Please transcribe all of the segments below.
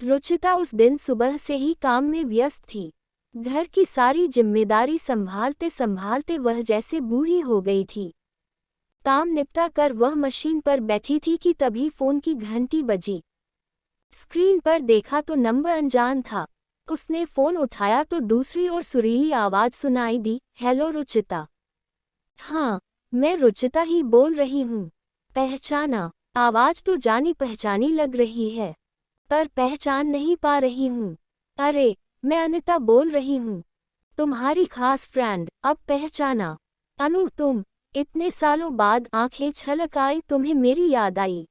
रुचिता उस दिन सुबह से ही काम में व्यस्त थी। घर की सारी जिम्मेदारी संभालते संभालते वह जैसे बूढ़ी हो गई थी। काम निपटा कर वह मशीन पर बैठी थी कि तभी फोन की घंटी बजी। स्क्रीन पर देखा तो नंबर अनजान था। उसने फोन उठाया तो दूसरी ओर सुरीली आवाज सुनाई दी, हेलो रुचिता। हाँ, मैं रुचिता ही बोल रही हूँ। पहचाना? आवाज तो जानी पहचानी लग रही है, पर पहचान नहीं पा रही हूँ। अरे, मैं अनिता बोल रही हूँ, तुम्हारी खास फ्रेंड। अब पहचाना? अनु तुम? इतने सालों बाद आंखें छलक आई, तुम्हें मेरी याद आई।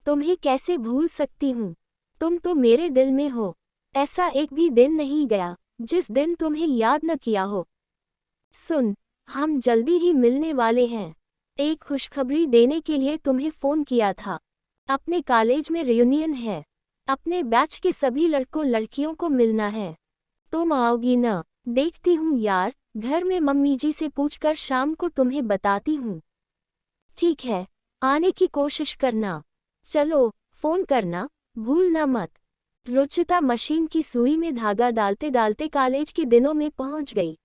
तुम्हें कैसे भूल सकती हूँ, तुम तो मेरे दिल में हो। ऐसा एक भी दिन नहीं गया जिस दिन तुम्हें याद न किया हो। सुन, हम जल्दी ही मिलने वाले हैं। एक खुशखबरी देने के लिए तुम्हें फ़ोन किया था। अपने कॉलेज में रियूनियन है। अपने बैच के सभी लड़कों लड़कियों को मिलना है। तुम आओगी ना? देखती हूँ यार, घर में मम्मी जी से पूछकर शाम को तुम्हें बताती हूँ। ठीक है, आने की कोशिश करना। चलो, फ़ोन करना भूलना मत। रुचिता मशीन की सुई में धागा डालते डालते कॉलेज के दिनों में पहुंच गई।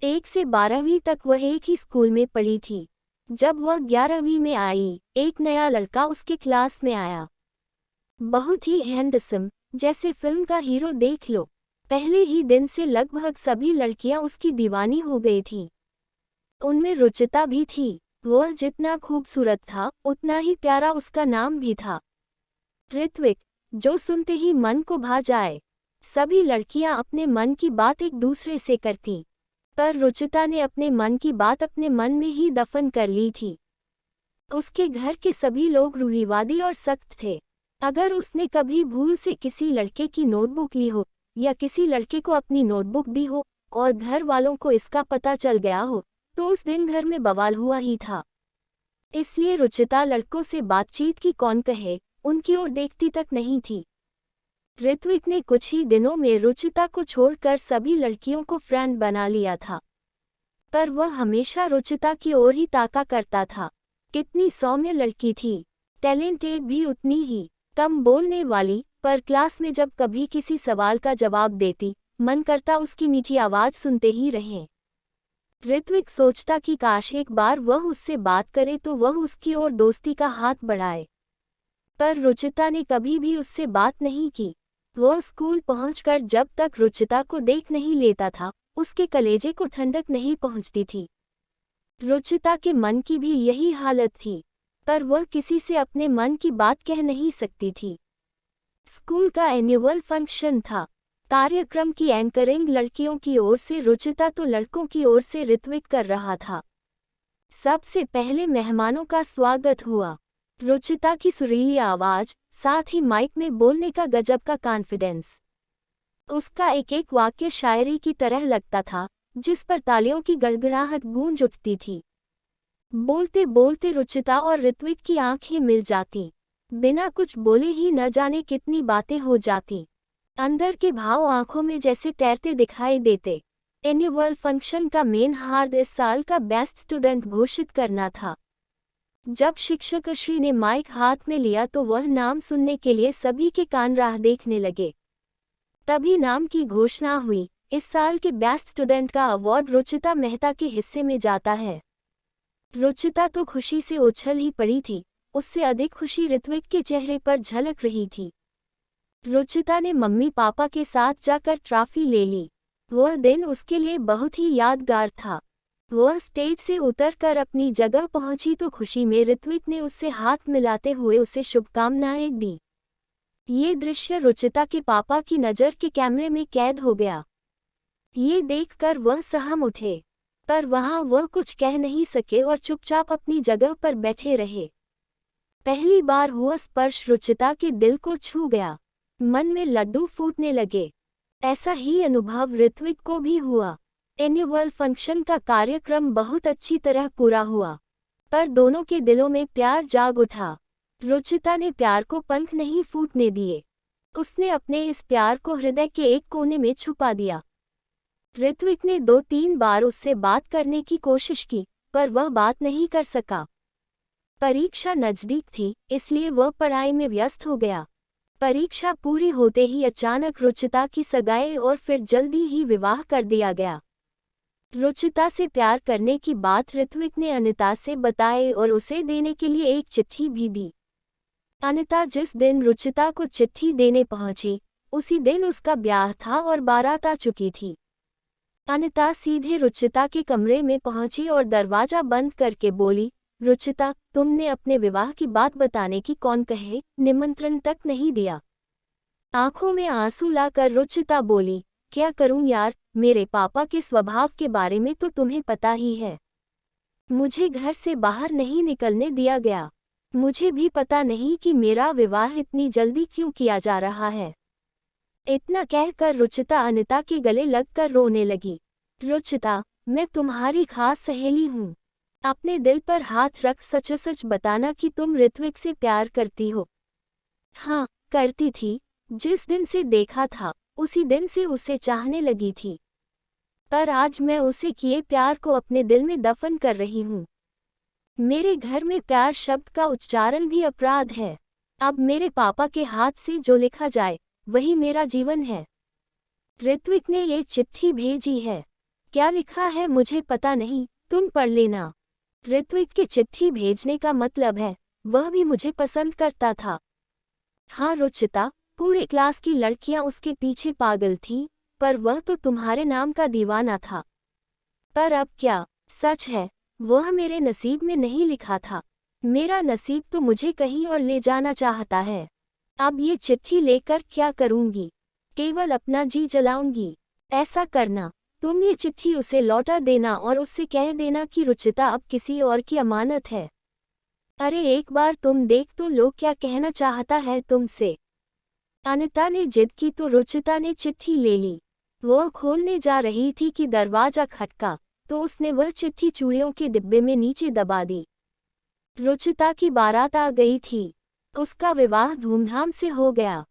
1 से 12वीं तक वह एक ही स्कूल में पढ़ी थी। जब वह 11वीं में आई, एक नया लड़का उसके क्लास में आया। बहुत ही हैंडसम, जैसे फिल्म का हीरो देख लो। पहले ही दिन से लगभग सभी लड़कियां उसकी दीवानी हो गई थीं। उनमें रुचिता भी थी। वह जितना खूबसूरत था, उतना ही प्यारा उसका नाम भी था, ऋत्विक, जो सुनते ही मन को भा जाए। सभी लड़कियां अपने मन की बात एक दूसरे से करती, पर रुचिता ने अपने मन की बात अपने मन में ही दफन कर ली थी। उसके घर के सभी लोग रूढ़िवादी और सख्त थे। अगर उसने कभी भूल से किसी लड़के की नोटबुक ली हो या किसी लड़के को अपनी नोटबुक दी हो और घर वालों को इसका पता चल गया हो, तो उस दिन घर में बवाल हुआ ही था। इसलिए रुचिता लड़कों से बातचीत की कौन कहे, उनकी ओर देखती तक नहीं थी। ऋत्विक ने कुछ ही दिनों में रुचिता को छोड़कर सभी लड़कियों को फ्रेंड बना लिया था, पर वह हमेशा रुचिता की ओर ही ताका करता था। कितनी सौम्य लड़की थी, टैलेंटेड भी उतनी ही, कम बोलने वाली, पर क्लास में जब कभी किसी सवाल का जवाब देती, मन करता उसकी मीठी आवाज सुनते ही रहें। ऋत्विक सोचता कि काश एक बार वह उससे बात करे तो वह उसकी ओर दोस्ती का हाथ बढ़ाए, पर रुचिता ने कभी भी उससे बात नहीं की। वह स्कूल पहुंचकर जब तक रुचिता को देख नहीं लेता था, उसके कलेजे को ठंडक नहीं पहुंचती थी। रुचिता के मन की भी यही हालत थी, पर वह किसी से अपने मन की बात कह नहीं सकती थी। स्कूल का एनुअल फंक्शन था। कार्यक्रम की एंकरिंग लड़कियों की ओर से रुचिता तो लड़कों की ओर से ऋत्विक कर रहा था। सबसे पहले मेहमानों का स्वागत हुआ। रुचिता की सुरीली आवाज, साथ ही माइक में बोलने का गजब का कॉन्फिडेंस। उसका एक एक वाक्य शायरी की तरह लगता था, जिस पर तालियों की गड़गड़ाहट गूंज उठती थी। बोलते बोलते रुचिता और ऋत्विक की आंखें मिल जाती। बिना कुछ बोले ही न जाने कितनी बातें हो जाती। अंदर के भाव आंखों में जैसे तैरते दिखाई देते। एनुअल फंक्शन का मेन हार्द इस साल का बेस्ट स्टूडेंट घोषित करना था। जब शिक्षक श्री ने माइक हाथ में लिया तो वह नाम सुनने के लिए सभी के कान राह देखने लगे। तभी नाम की घोषणा हुई। इस साल के बेस्ट स्टूडेंट का अवार्ड रुचिता मेहता के हिस्से में जाता है। रुचिता तो खुशी से उछल ही पड़ी थी, उससे अधिक खुशी ऋत्विक के चेहरे पर झलक रही थी। रुचिता ने मम्मी पापा के साथ जाकर ट्रॉफी ले ली। वह दिन उसके लिए बहुत ही यादगार था। वह स्टेज से उतरकर अपनी जगह पहुंची तो खुशी में ऋत्विक ने उससे हाथ मिलाते हुए उसे शुभकामनाएं दी। ये दृश्य रुचिता के पापा की नज़र के कैमरे में कैद हो गया। ये देखकर वह सहम उठे, पर वहां वह कुछ कह नहीं सके और चुपचाप अपनी जगह पर बैठे रहे। पहली बार हुआ स्पर्श रुचिता के दिल को छू गया। मन में लड्डू फूटने लगे। ऐसा ही अनुभव ऋत्विक को भी हुआ। एनुअल फंक्शन का कार्यक्रम बहुत अच्छी तरह पूरा हुआ, पर दोनों के दिलों में प्यार जाग उठा। रुचिता ने प्यार को पंख नहीं फूटने दिए। उसने अपने इस प्यार को हृदय के एक कोने में छुपा दिया। ऋत्विक ने 2-3 बार उससे बात करने की कोशिश की, पर वह बात नहीं कर सका। परीक्षा नज़दीक थी, इसलिए वह पढ़ाई में व्यस्त हो गया। परीक्षा पूरी होते ही अचानक रुचिता की सगाई और फिर जल्दी ही विवाह कर दिया गया। रुचिता से प्यार करने की बात ऋत्विक ने अनिता से बताई और उसे देने के लिए एक चिट्ठी भी दी। अनिता जिस दिन रुचिता को चिट्ठी देने पहुंची, उसी दिन उसका ब्याह था और बारात आ चुकी थी। अनिता सीधे रुचिता के कमरे में पहुंची और दरवाजा बंद करके बोली, रुचिता, तुमने अपने विवाह की बात बताने की कौन कहे, निमंत्रण तक नहीं दिया। आंखों में आंसू लाकर रुचिता बोली, क्या करूं यार, मेरे पापा के स्वभाव के बारे में तो तुम्हें पता ही है। मुझे घर से बाहर नहीं निकलने दिया गया। मुझे भी पता नहीं कि मेरा विवाह इतनी जल्दी क्यों किया जा रहा है। इतना कहकर रुचिता अनिता के गले लगकर रोने लगी। रुचिता, मैं तुम्हारी खास सहेली हूँ। अपने दिल पर हाथ रख सच सच बताना कि तुम ऋत्विक से प्यार करती हो। हाँ, करती थी। जिस दिन से देखा था, उसी दिन से उसे चाहने लगी थी। पर आज मैं उसे किए प्यार को अपने दिल में दफन कर रही हूँ। मेरे घर में प्यार शब्द का उच्चारण भी अपराध है। अब मेरे पापा के हाथ से जो लिखा जाए, वही मेरा जीवन है। ऋत्विक ने ये चिट्ठी भेजी है। क्या लिखा है मुझे पता नहीं, तुम पढ़ लेना। ऋत्विक के चिट्ठी भेजने का मतलब है, वह भी मुझे पसंद करता था। हाँ रुचिता, पूरे क्लास की लड़कियां उसके पीछे पागल थीं, पर वह तो तुम्हारे नाम का दीवाना था। पर अब क्या, सच है, वह मेरे नसीब में नहीं लिखा था। मेरा नसीब तो मुझे कहीं और ले जाना चाहता है। अब ये चिट्ठी लेकर क्या करूंगी? केवल अपना जी जलाऊंगी। ऐसा करना, तुम ये चिट्ठी उसे लौटा देना और उससे कह देना कि रुचिता अब किसी और की अमानत है। अरे एक बार तुम देख तो लो क्या कहना चाहता है तुमसे। अनिता ने जिद की तो रुचिता ने चिट्ठी ले ली। वह खोलने जा रही थी कि दरवाजा खटका, तो उसने वह चिट्ठी चूड़ियों के डिब्बे में नीचे दबा दी। रुचिता की बारात आ गई थी। उसका विवाह धूमधाम से हो गया।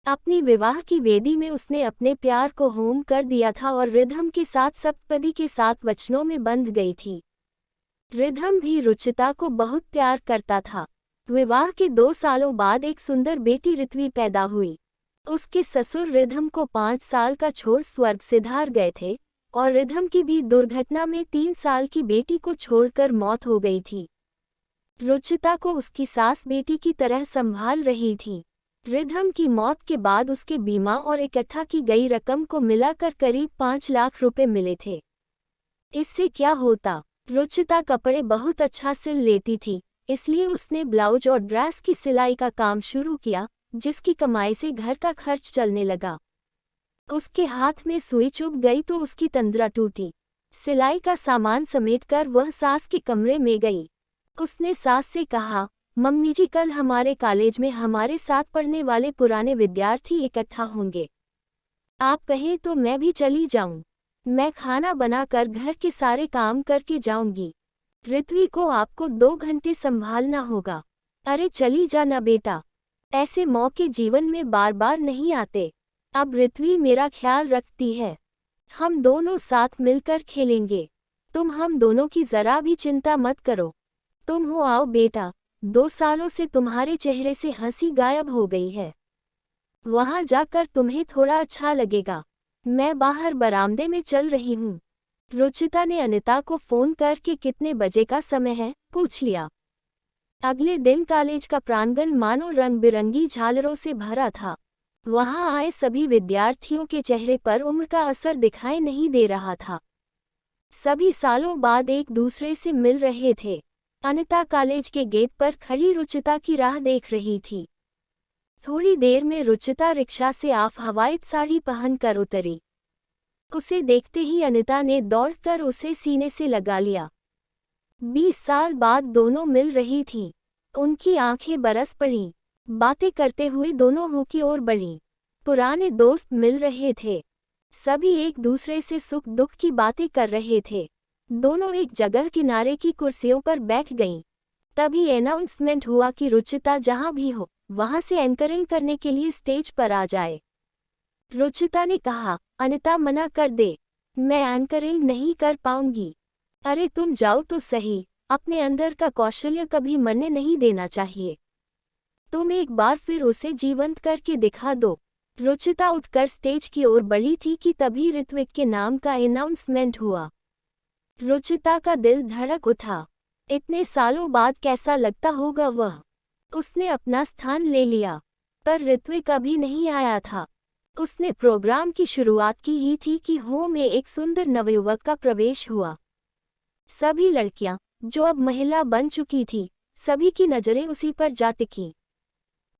अपनी विवाह की वेदी में उसने अपने प्यार को होम कर दिया था और रिधम के साथ सप्तपदी के 7 वचनों में बंध गई थी। रिधम भी रुचिता को बहुत प्यार करता था। विवाह के 2 सालों बाद एक सुंदर बेटी ऋत्वी पैदा हुई। उसके ससुर रिधम को 5 साल का छोड़ स्वर्ग सिधार गए थे और रिधम की भी दुर्घटना में 3 साल की बेटी को छोड़कर मौत हो गई थी। रुचिता को उसकी सास बेटी की तरह संभाल रही थी। रिधम की मौत के बाद उसके बीमा और इकट्ठा की गई रकम को मिलाकर करीब 5 लाख रुपए मिले थे। इससे क्या होता, रुचिता कपड़े बहुत अच्छा सिल लेती थी, इसलिए उसने ब्लाउज और ड्रेस की सिलाई का काम शुरू किया, जिसकी कमाई से घर का खर्च चलने लगा। उसके हाथ में सुई चुभ गई तो उसकी तंद्रा टूटी। सिलाई का सामान समेटकर वह सास के कमरे में गई। उसने सास से कहा, मम्मी जी कल हमारे कॉलेज में हमारे साथ पढ़ने वाले पुराने विद्यार्थी इकट्ठा होंगे। आप कहें तो मैं भी चली जाऊं। मैं खाना बनाकर घर के सारे काम करके जाऊंगी। ऋत्वी को आपको 2 घंटे संभालना होगा। अरे चली जा ना बेटा, ऐसे मौके जीवन में बार बार नहीं आते। अब ऋत्वी मेरा ख्याल रखती है। हम दोनों साथ मिलकर खेलेंगे। तुम हम दोनों की जरा भी चिंता मत करो। तुम हो आओ बेटा, 2 सालों से तुम्हारे चेहरे से हंसी गायब हो गई है। वहां जाकर तुम्हें थोड़ा अच्छा लगेगा। मैं बाहर बरामदे में चल रही हूँ। रुचिता ने अनिता को फोन करके कितने बजे का समय है पूछ लिया। अगले दिन कॉलेज का प्रांगण मानो रंग बिरंगी झालरों से भरा था। वहां आए सभी विद्यार्थियों के चेहरे पर उम्र का असर दिखाई नहीं दे रहा था। सभी सालों बाद एक दूसरे से मिल रहे थे। अनिता कॉलेज के गेट पर खड़ी रुचिता की राह देख रही थी। थोड़ी देर में रुचिता रिक्शा से ऑफ व्हाइट साड़ी पहनकर उतरी। उसे देखते ही अनिता ने दौड़कर उसे सीने से लगा लिया। 20 साल बाद दोनों मिल रही थीं। उनकी आंखें बरस पड़ीं। बातें करते हुए दोनों मुंह की ओर बढ़ीं। पुराने दोस्त मिल रहे थे। सभी एक दूसरे से सुख दुख की बातें कर रहे थे। दोनों एक जगह किनारे की कुर्सियों पर बैठ गईं। तभी अनाउंसमेंट हुआ कि रुचिता जहां भी हो, वहां से एंकरिंग करने के लिए स्टेज पर आ जाए। रुचिता ने कहा, अनिता मना कर दे, मैं एंकरिंग नहीं कर पाऊंगी। अरे तुम जाओ तो सही, अपने अंदर का कौशल्य कभी मरने नहीं देना चाहिए। तुम एक बार फिर उसे जीवंत करके दिखा दो। रुचिता उठकर स्टेज की ओर बढ़ी थी कि तभी ऋत्विक के नाम का अनाउंसमेंट हुआ। रुचिता का दिल धड़क उठा। इतने सालों बाद कैसा लगता होगा वह। उसने अपना स्थान ले लिया, पर ऋत्विक अभी नहीं आया था। उसने प्रोग्राम की शुरुआत की ही थी कि होम में एक सुंदर नवयुवक का प्रवेश हुआ। सभी लड़कियां, जो अब महिला बन चुकी थी, सभी की नजरें उसी पर जा टिकीं।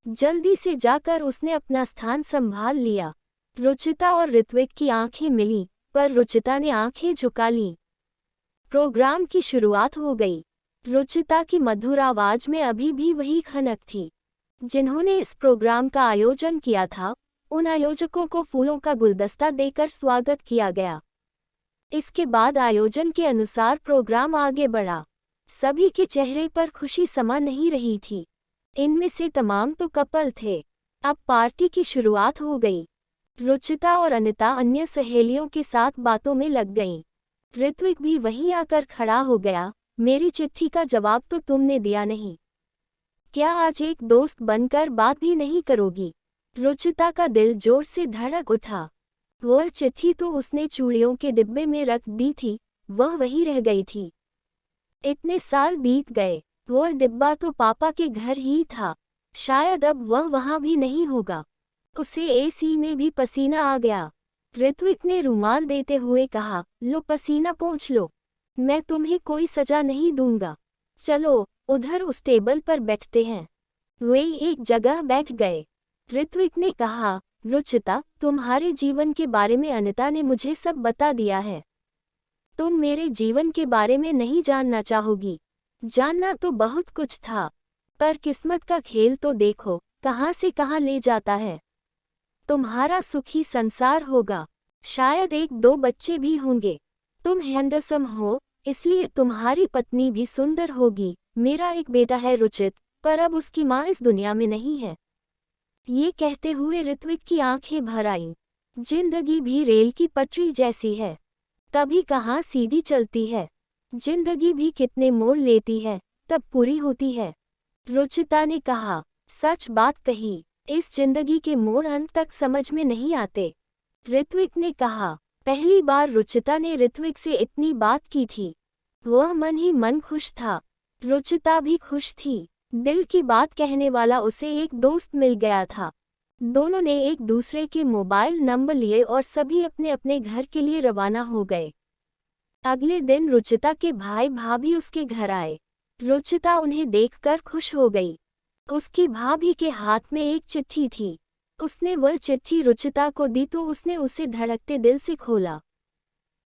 जल्दी से जाकर उसने अपना स्थान संभाल लिया। रुचिता और ऋत्विक की आंखें मिलीं, पर रुचिता ने आंखें झुका लीं। प्रोग्राम की शुरुआत हो गई। रुचिता की मधुर आवाज में अभी भी वही खनक थी। जिन्होंने इस प्रोग्राम का आयोजन किया था, उन आयोजकों को फूलों का गुलदस्ता देकर स्वागत किया गया। इसके बाद आयोजन के अनुसार प्रोग्राम आगे बढ़ा। सभी के चेहरे पर खुशी समा नहीं रही थी। इनमें से तमाम तो कपल थे। अब पार्टी की शुरुआत हो गई। रुचिता और अनिता अन्य सहेलियों के साथ बातों में लग गईं। ऋत्विक भी वहीं आकर खड़ा हो गया। मेरी चिट्ठी का जवाब तो तुमने दिया नहीं। क्या आज एक दोस्त बनकर बात भी नहीं करोगी? रुचिता का दिल जोर से धड़क उठा। वह चिट्ठी तो उसने चूड़ियों के डिब्बे में रख दी थी, वह वहीं रह गई थी। इतने साल बीत गए, वह डिब्बा तो पापा के घर ही था। शायद अब वह वहां भी नहीं होगा। उसे एसी में भी पसीना आ गया। ऋत्विक ने रुमाल देते हुए कहा, लो पसीना पोंछ लो। मैं तुम्हें कोई सजा नहीं दूंगा। चलो, उधर उस टेबल पर बैठते हैं। वे एक जगह बैठ गए। ऋत्विक ने कहा, रुचिता, तुम्हारे जीवन के बारे में अनिता ने मुझे सब बता दिया है। तुम मेरे जीवन के बारे में नहीं जानना चाहोगी। जानना तो बहुत कुछ था, पर किस्मत का खेल तो देखो, कहां से कहां ले जाता है। तुम्हारा सुखी संसार होगा। शायद एक दो बच्चे भी होंगे। तुम हैंडसम हो, इसलिए तुम्हारी पत्नी भी सुंदर होगी। मेरा एक बेटा है रुचित, पर अब उसकी माँ इस दुनिया में नहीं है। ये कहते हुए ऋत्विक की आंखें भर आईं। जिंदगी भी रेल की पटरी जैसी है, कभी कहाँ सीधी चलती है। जिंदगी भी कितने मोड़ लेती है, तब पूरी होती है। रुचिता ने कहा, सच बात कही। इस जिंदगी के मोड़ अंत तक समझ में नहीं आते। ऋत्विक ने कहा। पहली बार रुचिता ने ऋत्विक से इतनी बात की थी। वह मन ही मन खुश था। रुचिता भी खुश थी। दिल की बात कहने वाला उसे एक दोस्त मिल गया था। दोनों ने एक दूसरे के मोबाइल नंबर लिए और सभी अपने अपने घर के लिए रवाना हो गए। अगले दिन रुचिता के भाई भाभी उसके घर आए। रुचिता उन्हें देखकर खुश हो गई। उसकी भाभी के हाथ में एक चिट्ठी थी। उसने वह चिट्ठी रुचिता को दी तो उसने उसे धड़कते दिल से खोला।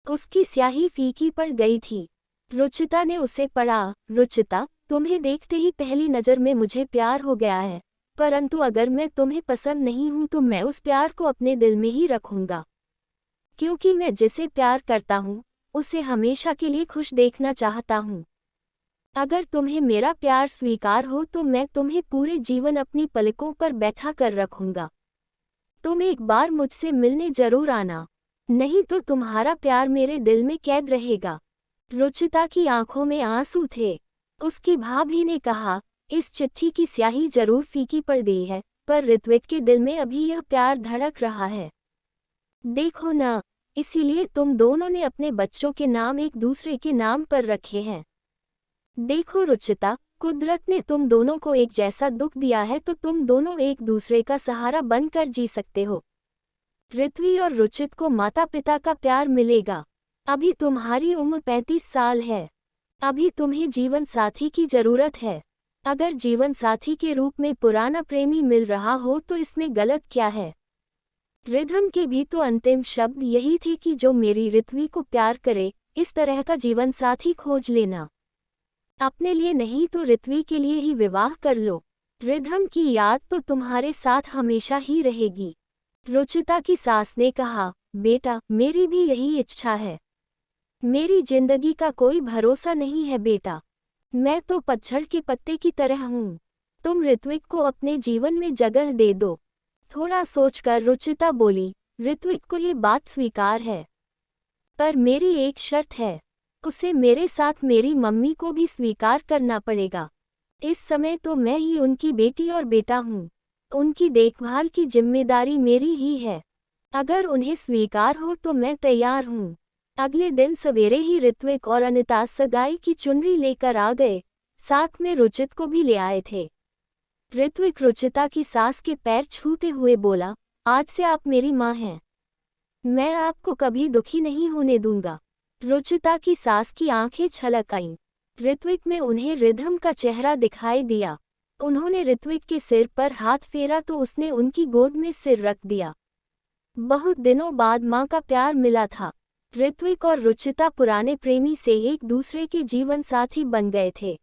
उसकी स्याही फीकी पड़ गई थी। रुचिता ने उसे पढ़ा। रुचिता, तुम्हें देखते ही पहली नज़र में मुझे प्यार हो गया है, परंतु अगर मैं तुम्हें पसंद नहीं हूं तो मैं उस प्यार को अपने दिल में ही रखूंगा, क्योंकि मैं जिसे प्यार करता हूं उसे हमेशा के लिए खुश देखना चाहता हूं। अगर तुम्हें मेरा प्यार स्वीकार हो तो मैं तुम्हें पूरे जीवन अपनी पलकों पर बैठा कर रखूंगा। तुम एक बार मुझसे मिलने जरूर आना, नहीं तो तुम्हारा प्यार मेरे दिल में कैद रहेगा। रुचिता की आंखों में आंसू थे। उसकी भाभी ने कहा, इस चिट्ठी की स्याही जरूर फीकी पड़ गई है, पर ऋत्विक के दिल में अभी यह प्यार धड़क रहा है। देखो ना, इसीलिए तुम दोनों ने अपने बच्चों के नाम एक दूसरे के नाम पर रखे हैं। देखो रुचिता, कुदरत ने तुम दोनों को एक जैसा दुख दिया है तो तुम दोनों एक दूसरे का सहारा बनकर जी सकते हो। ऋत्वी और रुचित को माता पिता का प्यार मिलेगा। अभी तुम्हारी उम्र 35 साल है। अभी तुम्हें जीवन साथी की जरूरत है। अगर जीवन साथी के रूप में पुराना प्रेमी मिल रहा हो तो इसमें गलत क्या है। रिधम के भी तो अंतिम शब्द यही थे कि जो मेरी ऋत्वी को प्यार करे, इस तरह का जीवन साथी खोज लेना। अपने लिए नहीं तो ऋत्वी के लिए ही विवाह कर लो। रिधम की याद तो तुम्हारे साथ हमेशा ही रहेगी। रुचिता की सास ने कहा, बेटा, मेरी भी यही इच्छा है। मेरी जिंदगी का कोई भरोसा नहीं है बेटा। मैं तो पतझड़ के पत्ते की तरह हूँ। तुम ऋत्विक को अपने जीवन में जगह दे दो। थोड़ा सोचकर रुचिता बोली, ऋत्विक को ये बात स्वीकार है, पर मेरी एक शर्त है। उसे मेरे साथ मेरी मम्मी को भी स्वीकार करना पड़ेगा। इस समय तो मैं ही उनकी बेटी और बेटा हूँ। उनकी देखभाल की जिम्मेदारी मेरी ही है। अगर उन्हें स्वीकार हो तो मैं तैयार हूँ। अगले दिन सवेरे ही ऋत्विक और अनिता सगाई की चुनरी लेकर आ गए, साथ में रुचित को भी ले आए थे। ऋत्विक रुचिता की सास के पैर छूते हुए बोला, आज से आप मेरी माँ हैं। मैं आपको कभी दुखी नहीं होने दूंगा। रुचिता की सास की आंखें छलक आईं। ऋत्विक में उन्हें रिधम का चेहरा दिखाई दिया। उन्होंने ऋत्विक के सिर पर हाथ फेरा तो उसने उनकी गोद में सिर रख दिया। बहुत दिनों बाद माँ का प्यार मिला था। ऋत्विक और रुचिता पुराने प्रेमी से एक दूसरे के जीवन साथी बन गए थे।